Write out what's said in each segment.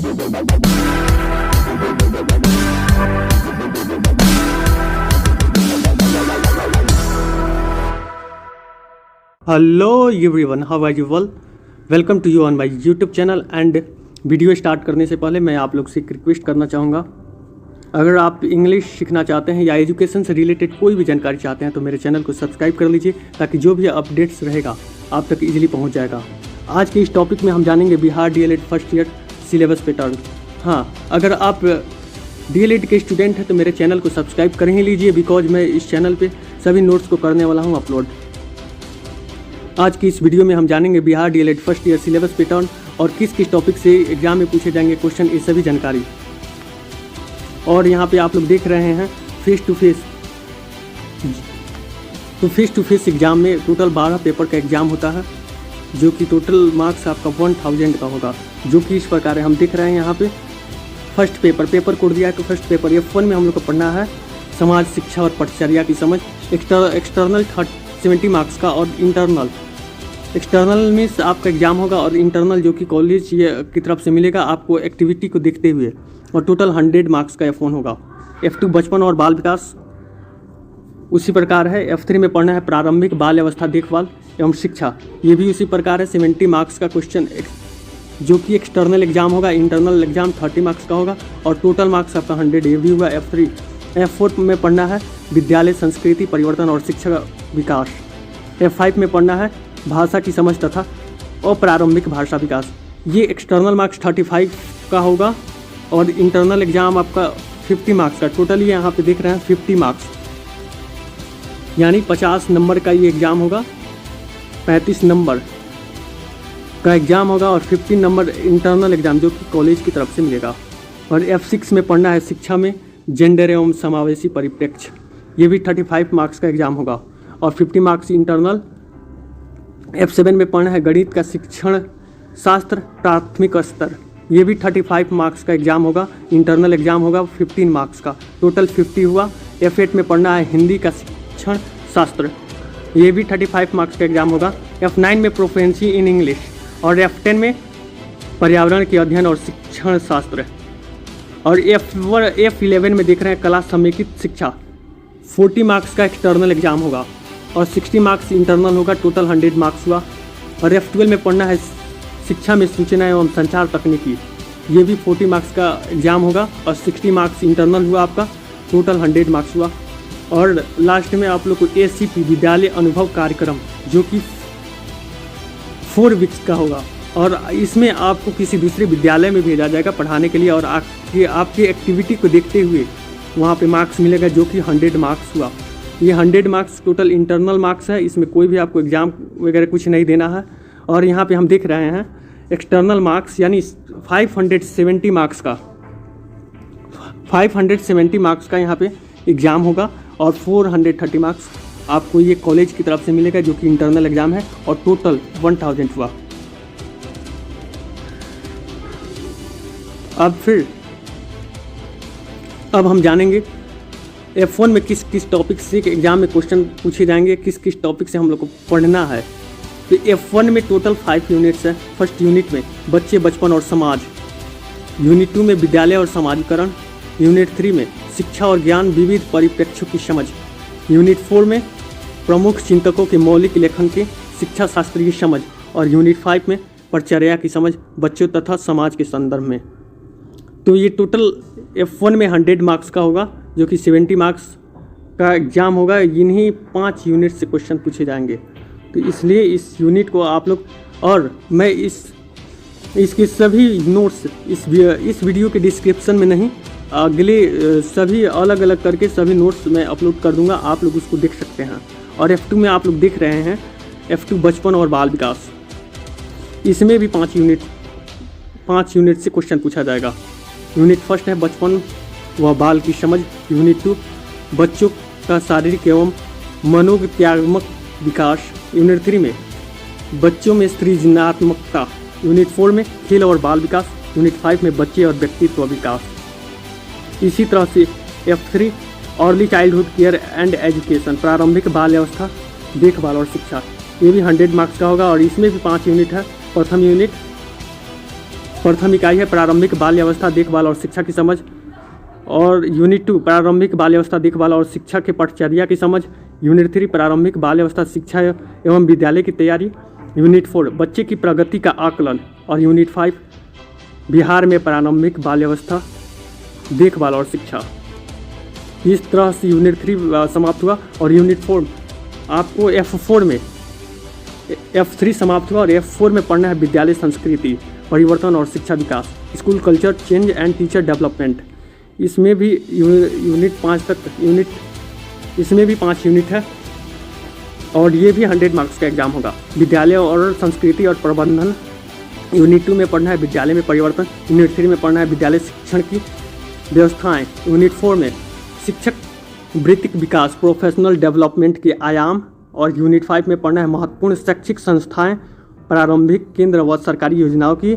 Hello everyone, how are you all. Welcome to you on my YouTube channel. And video start करने से पहले मैं आप लोग से एक रिक्वेस्ट करना चाहूँगा, अगर आप इंग्लिश सीखना चाहते हैं या एजुकेशन से रिलेटेड कोई भी जानकारी चाहते हैं तो मेरे चैनल को सब्सक्राइब कर लीजिए, ताकि जो भी अपडेट्स रहेगा आप तक इजीली पहुँच जाएगा। आज के इस टॉपिक में हम जानेंगे Bihar DElEd first year syllabus pattern. हाँ, अगर आप डीएलएड के स्टूडेंट हैं तो मेरे चैनल को सब्सक्राइब कर ही लीजिए, बिकॉज मैं इस चैनल पर सभी नोट्स को करने वाला हूँ अपलोड। आज की इस वीडियो में हम जानेंगे Bihar DElEd first year syllabus pattern और किस किस टॉपिक से एग्जाम में पूछे जाएंगे क्वेश्चन, ये सभी जानकारी। और यहाँ पे आप लोग देख रहे हैं फेस टू फेस एग्जाम में टोटल 12 पेपर का एग्जाम होता है, जो कि टोटल मार्क्स आपका 1000 का होगा, जो कि इस प्रकार है। हम देख रहे हैं यहाँ पे फर्स्ट पेपर कोड दिया है। तो फर्स्ट पेपर F1 में हम लोग को पढ़ना है समाज, शिक्षा और पटचर्या की समझ। एक्सटर्नल 70 मार्क्स का और एक्सटर्नल मीन्स आपका एग्जाम होगा, और इंटरनल जो कि कॉलेज की तरफ से मिलेगा आपको एक्टिविटी को देखते हुए, और टोटल 100 मार्क्स का F1 होगा। F2 बचपन और बाल विकास उसी प्रकार है। F3 में पढ़ना है प्रारंभिक बाल अवस्था देखभाल एवं शिक्षा, ये भी उसी प्रकार है। 70 मार्क्स का क्वेश्चन जो कि एक्सटर्नल एग्जाम होगा। इंटरनल एग्जाम 30 मार्क्स का होगा और टोटल मार्क्स आपका 100 ये भी हुआ। F4 में पढ़ना है विद्यालय संस्कृति परिवर्तन और शिक्षा विकास। F5 में पढ़ना है भाषा की समझ तथा अप्रारंभिक भाषा विकास। ये एक्सटर्नल मार्क्स 35 का होगा और इंटरनल एग्जाम आपका 50 मार्क्स का। टोटल ये यहाँ पे देख रहे हैं 50 मार्क्स, यानी 50 नंबर का ये एग्ज़ाम होगा। 35 नंबर का एग्ज़ाम होगा और 15 नंबर इंटरनल एग्ज़ाम जो कि कॉलेज की तरफ से मिलेगा। और F6 में पढ़ना है शिक्षा में जेंडर एवं समावेशी परिप्रेक्ष्य, ये भी 35 मार्क्स का एग्ज़ाम होगा और 50 मार्क्स इंटरनल। F7 में पढ़ना है गणित का शिक्षण शास्त्र प्राथमिक स्तर, ये भी 35 मार्क्स का एग्ज़ाम होगा। इंटरनल एग्ज़ाम होगा 15 मार्क्स का, टोटल 50 हुआ। F8 में पढ़ना है हिंदी का शिक्षण शास्त्र, ये भी 35 मार्क्स का एग्ज़ाम होगा। F9 में प्रोफेंसी इन इंग्लिश और F10 में पर्यावरण के अध्ययन और शिक्षण शास्त्र। और F11 में देख रहे हैं कला समेकित शिक्षा, 40 मार्क्स का एक्सटर्नल एग्ज़ाम होगा और 60 मार्क्स इंटरनल होगा, टोटल 100 मार्क्स हुआ। और F12 में पढ़ना है शिक्षा में सूचना एवं संचार तकनीकी, ये भी 40 मार्क्स का एग्ज़ाम होगा और 60 मार्क्स इंटरनल हुआ आपका, टोटल 100 मार्क्स हुआ। और लास्ट में आप लोग को ACP विद्यालय अनुभव कार्यक्रम जो कि 4 वीक्स का होगा, और इसमें आपको किसी दूसरे विद्यालय में भेजा जाएगा पढ़ाने के लिए, और आपकी एक्टिविटी को देखते हुए वहाँ पे मार्क्स मिलेगा, जो कि 100 मार्क्स हुआ। ये 100 मार्क्स टोटल इंटरनल मार्क्स है, इसमें कोई भी आपको एग्ज़ाम वगैरह कुछ नहीं देना है। और यहाँ पे हम देख रहे हैं एक्सटर्नल मार्क्स यानी 570 मार्क्स का 570 मार्क्स का यहाँ पे एग्ज़ाम होगा और 430 मार्क्स आपको ये कॉलेज की तरफ से मिलेगा, जो कि इंटरनल एग्ज़ाम है, और टोटल 1000 हुआ। अब हम जानेंगे F1 में किस किस टॉपिक से एग्जाम में क्वेश्चन पूछे जाएंगे, किस किस टॉपिक से हम लोग को पढ़ना है। तो F1 में टोटल 5 यूनिट्स है। फर्स्ट यूनिट में बच्चे, बचपन और समाज, यूनिट 2 में विद्यालय और समाजीकरण, यूनिट 3 में शिक्षा और ज्ञान विविध परिप्रेक्ष्यों की समझ, यूनिट 4 में प्रमुख चिंतकों के मौलिक लेखन के शिक्षा शास्त्र की समझ, और यूनिट 5 में परिचर्या की समझ बच्चों तथा समाज के संदर्भ में। तो ये टोटल F1 में 100 मार्क्स का होगा, जो कि 70 मार्क्स का एग्ज़ाम होगा। इन्हीं 5 यूनिट से क्वेश्चन पूछे जाएंगे, तो इसलिए इस यूनिट को आप लोग, और मैं इसके सभी नोट्स इस वीडियो के डिस्क्रिप्शन में नहीं, अगले सभी अलग अलग करके सभी नोट्स मैं अपलोड कर दूंगा, आप लोग उसको देख सकते हैं। और F2 में आप लोग देख रहे हैं F2 बचपन और बाल विकास, इसमें भी 5 यूनिट से क्वेश्चन पूछा जाएगा। यूनिट फर्स्ट है बचपन व बाल की समझ, यूनिट 2 बच्चों का शारीरिक एवं मनोज्ञात्मक विकास, यूनिट 3 में बच्चों में सृजनात्मकता, यूनिट 4 में खेल और बाल विकास, यूनिट 5 में बच्चे और व्यक्तित्व विकास। इसी तरह से F3 early childhood care and education, प्रारंभिक बाल अवस्था देखभाल और शिक्षा, ये भी 100 मार्क्स का होगा और इसमें भी 5 यूनिट है। प्रथम यूनिट प्रथम इकाई है प्रारंभिक बाल्यावस्था देखभाल और शिक्षा की समझ, और यूनिट 2 प्रारंभिक बाल्यावस्था देखभाल और शिक्षा के पटचर्या की समझ, यूनिट 3 प्रारंभिक बाल्यावस्था शिक्षा एवं विद्यालय की तैयारी, यूनिट 4 बच्चे की प्रगति का आकलन, और यूनिट 5 बिहार में प्रारंभिक बाल्यावस्था देखभाल और शिक्षा। इस तरह से यूनिट 3 समाप्त हुआ। और यूनिट 4 आपको F4 में F3 समाप्त हुआ और F4 में पढ़ना है विद्यालय संस्कृति, परिवर्तन और शिक्षा विकास, school culture change and teacher development. इसमें भी यूनिट 5 तक इसमें भी 5 यूनिट है और ये भी 100 मार्क्स का एग्जाम होगा। विद्यालय और संस्कृति और प्रबंधन, यूनिट 2 में पढ़ना है विद्यालय में परिवर्तन, यूनिट 3 में पढ़ना है विद्यालय शिक्षण की व्यवस्थाएं, यूनिट 4 में शिक्षक वृत्तिक विकास प्रोफेशनल डेवलपमेंट के आयाम, और यूनिट 5 में पढ़ना है महत्वपूर्ण शैक्षिक संस्थाएं, प्रारंभिक केंद्र व सरकारी योजनाओं की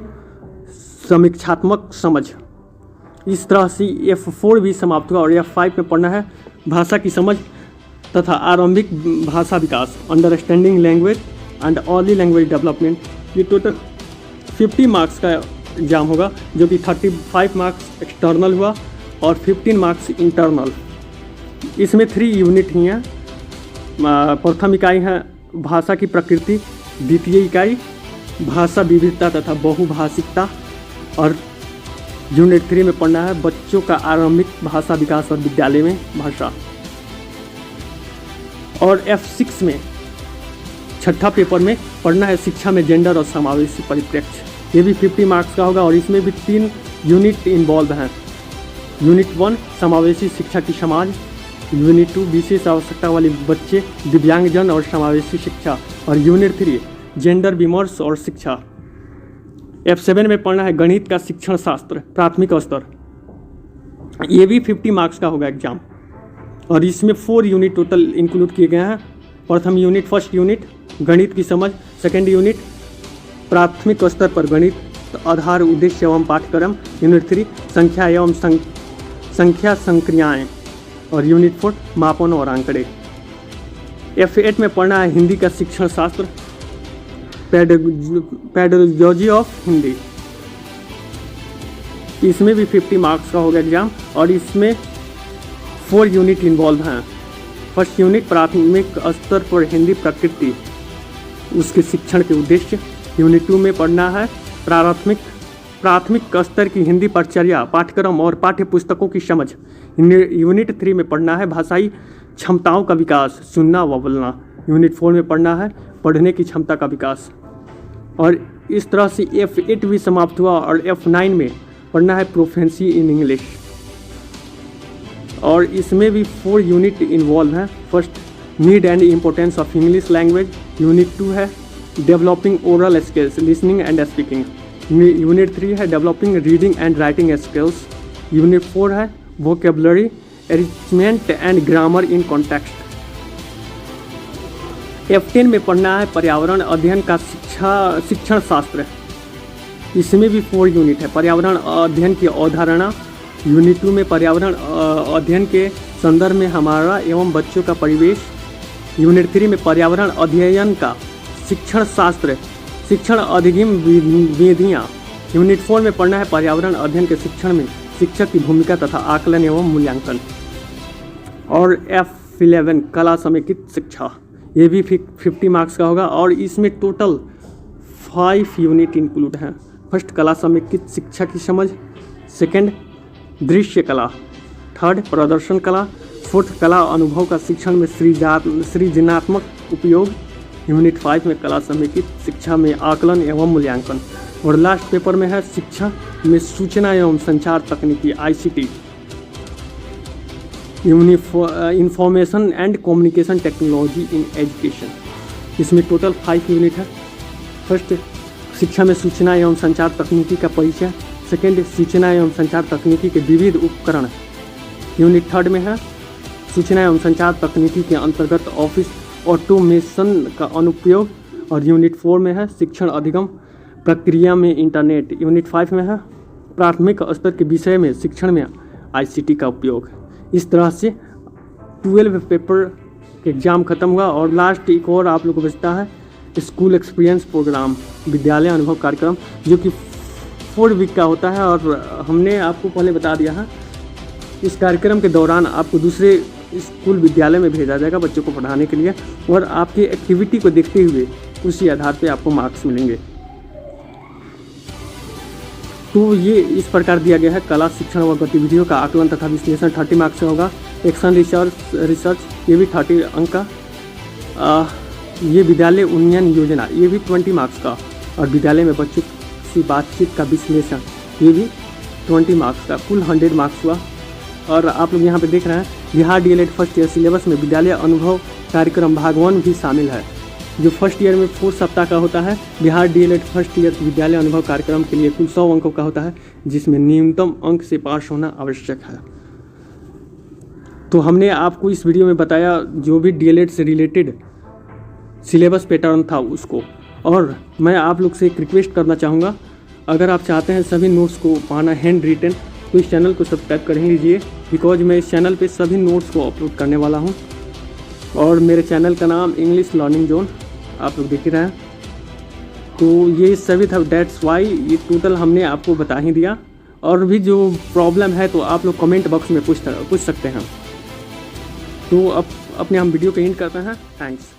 समीक्षात्मक समझ। इस तरह से F4 भी समाप्त हुआ और F5 में पढ़ना है भाषा की समझ तथा आरंभिक भाषा विकास, understanding language and early language development. ये टोटल 50 मार्क्स का एग्जाम होगा, जो कि 35 मार्क्स एक्सटर्नल हुआ और 15 मार्क्स इंटरनल। इसमें 3 यूनिट ही हैं। प्रथम इकाई है भाषा की प्रकृति, द्वितीय इकाई भाषा विविधता तथा बहुभाषिकता, और यूनिट 3 में पढ़ना है बच्चों का आरंभिक भाषा विकास और विद्यालय में भाषा। और F6 में छठा पेपर में पढ़ना है शिक्षा में जेंडर और समावेशी परिप्रेक्ष्य। ये भी 50 मार्क्स का होगा और इसमें भी 3 यूनिट इन्वॉल्व हैं। यूनिट 1 समावेशी शिक्षा की समाज, यूनिट 2 विशेष आवश्यकता वाले बच्चे, दिव्यांगजन और समावेशी शिक्षा, और यूनिट 3 जेंडर विमर्श और शिक्षा। F7 में पढ़ना है गणित का शिक्षण शास्त्र प्राथमिक स्तर। ये भी 50 मार्क्स का होगा एग्जाम और इसमें 4 यूनिट टोटल इंक्लूड किए गए हैं। प्रथम यूनिट फर्स्ट यूनिट गणित की समझ, सेकेंड यूनिट प्राथमिक स्तर पर गणित आधार उद्देश्य एवं पाठ्यक्रम, यूनिट 3 संख्या एवं संख्या संक्रियाएँ, और यूनिट 4 मापन और आंकड़े। F8 में पढ़ना है हिंदी का शिक्षण शास्त्र पेडागोजी ऑफ हिंदी। इसमें भी 50 मार्क्स का होगा एग्जाम और इसमें 4 यूनिट इन्वॉल्व हैं। फर्स्ट यूनिट प्राथमिक स्तर पर हिंदी प्रकृति उसके शिक्षण के उद्देश्य, यूनिट 2 में पढ़ना है प्राथमिक स्तर की हिंदी पटचर्या पाठ्यक्रम और पाठ्य पुस्तकों की समझ, यूनिट 3 में पढ़ना है भाषाई क्षमताओं का विकास सुनना व बोलना, यूनिट 4 में पढ़ना है पढ़ने की क्षमता का विकास। और इस तरह से F8 भी समाप्त हुआ और F9 में पढ़ना है प्रोफेंसी इन इंग्लिश और इसमें भी 4 यूनिट इन्वॉल्व हैं। First need and importance of English language, unit 2 है developing oral skills listening and speaking, unit 3 है developing reading and writing skills, unit 4 है vocabulary arrangement and grammar in context. F10 में पढ़ना है पर्यावरण अध्ययन का शिक्षण शास्त्र, इसमें भी 4 यूनिट है। पर्यावरण अध्ययन की अवधारणा, यूनिट 2 में पर्यावरण अध्ययन के संदर्भ में हमारा एवं बच्चों का परिवेश, यूनिट 3 में पर्यावरण अध्ययन का शिक्षण शास्त्र शिक्षण अधिगम विधियाँ, यूनिट 4 में पढ़ना है पर्यावरण अध्ययन के शिक्षण में शिक्षक की भूमिका तथा आकलन एवं मूल्यांकन। और F11 कला समेकित शिक्षा, ये भी 50 मार्क्स का होगा और इसमें टोटल 5 यूनिट इंक्लूड हैं। फर्स्ट कला समेकित शिक्षा की समझ, सेकंड दृश्य कला, थर्ड प्रदर्शन कला, फोर्थ कला अनुभव का शिक्षण में सृजनात्मक उपयोग, यूनिट 5 में कला समेकित शिक्षा में आकलन एवं मूल्यांकन। और लास्ट पेपर में है शिक्षा में सूचना एवं संचार तकनीकी ICT, information and communication technology in education. इसमें टोटल 5 यूनिट है। फर्स्ट शिक्षा में सूचना एवं संचार तकनीकी का परिचय, सेकेंड सूचना एवं संचार तकनीकी के विविध उपकरण, यूनिट 3 में है सूचना एवं संचार तकनीकी के अंतर्गत ऑफिस ऑटोमेशन का अनुप्रयोग, और यूनिट 4 में है शिक्षण अधिगम प्रक्रिया में इंटरनेट, यूनिट 5 में है प्राथमिक स्तर के विषय में शिक्षण में ICT का उपयोग। इस तरह से 12 पेपर एग्ज़ाम ख़त्म हुआ और लास्ट एक और आप लोगों को बचता है स्कूल एक्सपीरियंस प्रोग्राम, विद्यालय अनुभव कार्यक्रम, जो कि 4 वीक का होता है और हमने आपको पहले बता दिया है इस कार्यक्रम के दौरान आपको दूसरे स्कूल विद्यालय में भेजा जाएगा बच्चों को पढ़ाने के लिए और आपकी एक्टिविटी को देखते हुए उसी आधार पे आपको मार्क्स मिलेंगे। तो ये इस प्रकार दिया गया है कला शिक्षण व गतिविधियों का आकलन तथा विश्लेषण 30 मार्क्स का होगा। एक्शन रिसर्च ये भी 30 अंक का। ये विद्यालय उन्नयन योजना ये भी 20 मार्क्स का और विद्यालय में बच्चों की बातचीत का विश्लेषण ये भी 20 मार्क्स का, कुल 100 मार्क्स हुआ। और आप लोग यहाँ पे देख रहे हैं Bihar DElEd first year syllabus में विद्यालय अनुभव कार्यक्रम भाग 1 भी शामिल है, जो फर्स्ट ईयर में 4 सप्ताह का होता है। बिहार डीएलएड फर्स्ट ईयर विद्यालय अनुभव कार्यक्रम के लिए कुल 100 अंकों का होता है, जिसमें न्यूनतम अंक से पास होना आवश्यक है। तो हमने आपको इस वीडियो में बताया जो भी डीएलएड से रिलेटेड सिलेबस पैटर्न था उसको। और मैं आप लोग से एक रिक्वेस्ट करना चाहूँगा, अगर आप चाहते हैं सभी नोट्स को पाना हैंड रिटन तो इस चैनल को सब्सक्राइब कर लीजिए, बिकॉज मैं इस चैनल पे सभी नोट्स को अपलोड करने वाला हूँ। और मेरे चैनल का नाम इंग्लिश लर्निंग जोन आप लोग देख ही रहे हैं। तो ये सभी था, दैट्स वाई ये टोटल हमने आपको बता ही दिया। और भी जो प्रॉब्लम है तो आप लोग कमेंट बॉक्स में पूछ सकते हैं। तो अब अपने हम वीडियो को एंड करते हैं। थैंक्स।